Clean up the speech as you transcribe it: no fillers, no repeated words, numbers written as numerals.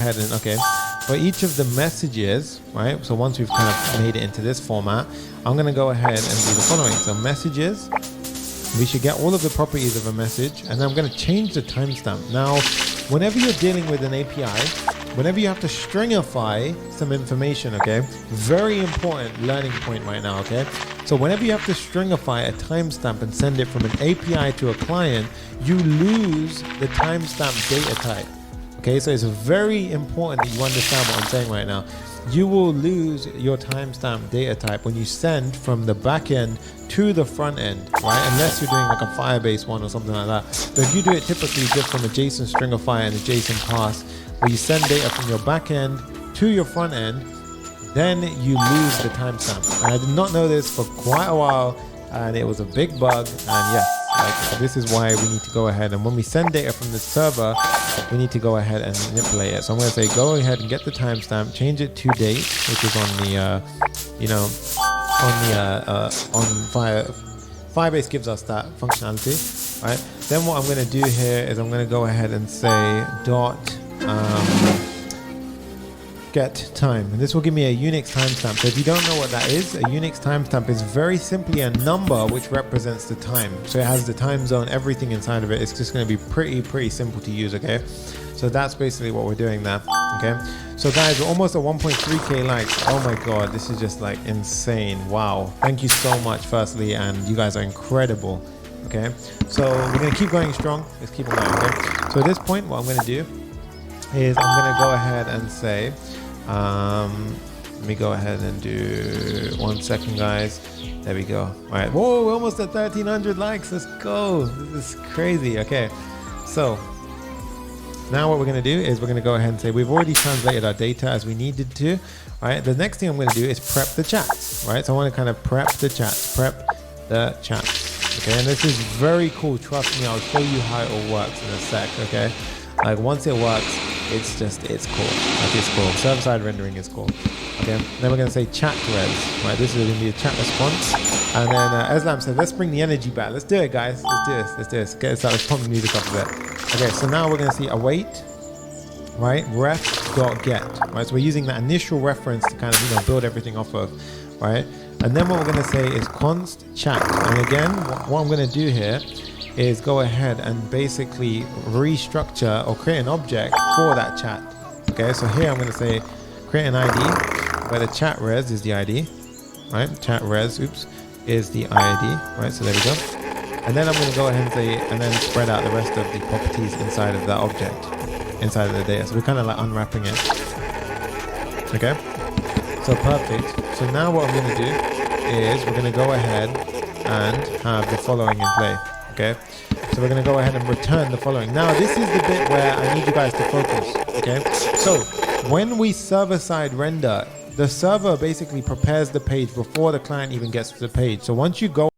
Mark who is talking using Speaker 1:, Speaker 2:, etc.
Speaker 1: ahead and okay, for each of the messages, right? So once we've kind of made it into this format, I'm going to go ahead and do the following. So messages, we should get all of the properties of a message, and then I'm going to change the timestamp. Now, whenever you're dealing with an API, whenever you have to stringify some information, okay, very important learning point right now, okay? So whenever you have to stringify a timestamp and send it from an API to a client, you lose the timestamp data type. Okay, so it's very important that you understand what I'm saying right now. You will lose your timestamp data type when you send from the back end to the front end, right? Unless you're doing like a Firebase one or something like that. But if you do it typically just from a JSON stringify and a JSON pass, where you send data from your back end to your front end, then you lose the timestamp. And I did not know this for quite a while, and it was a big bug. And yes, like, this is why we need to go ahead, and when we send data from the server, we need to go ahead and manipulate it. So I'm going to say go ahead and get the timestamp, change it to date, which is on the Firebase gives us that functionality, right? Then what I'm going to do here is I'm going to go ahead and say dot get time, and this will give me a Unix timestamp. So if you don't know what that is, a Unix timestamp is very simply a number which represents the time. So it has the time zone, everything inside of it. It's just going to be pretty simple to use, okay? So that's basically what we're doing there, okay? So guys, we're almost at 1.3k likes. Oh my god, this is just like insane. Wow, thank you so much firstly, and you guys are incredible, okay? So we're going to keep going strong. Let's keep on going, okay? So at this point, what I'm going to do is I'm going to go ahead and say let me go ahead and do 1 second, guys. There we go. All right, whoa, we're almost at 1300 likes. Let's go. This is crazy. Okay, so now what we're going to do is we're going to go ahead and say we've already translated our data as we needed to. All right, the next thing I'm going to do is prep the chats, right? So I want to kind of prep the chats. Okay, and this is very cool. Trust me, I'll show you how it all works in a sec, okay? Like once it works, it's cool. Like it's cool. Server-side rendering is cool. Okay. Then we're gonna say chat res. Right. This is gonna be a chat response. And then Eslam said, let's bring the energy back. Let's do it, guys. Let's do this. Get this out. Let's pump the music up a bit. Okay. So now we're gonna see await. Right. Ref.get. Right. So we're using that initial reference to kind of build everything off of. Right. And then what we're gonna say is const chat. And again, what I'm gonna do here is go ahead and basically restructure or create an object for that chat. Okay, so here I'm going to say create an ID where the chat res is the ID, right? Chat res, is the ID, right? So there we go. And then I'm going to go ahead and say, and then spread out the rest of the properties inside of that object, inside of the data. So we're kind of like unwrapping it. Okay, so perfect. So now what I'm going to do is we're going to go ahead and have the following in play. Okay, so we're going to go ahead and return the following. Now this is the bit where I need you guys to focus. Okay, so when we server-side render, the server basically prepares the page before the client even gets to the page. So once you go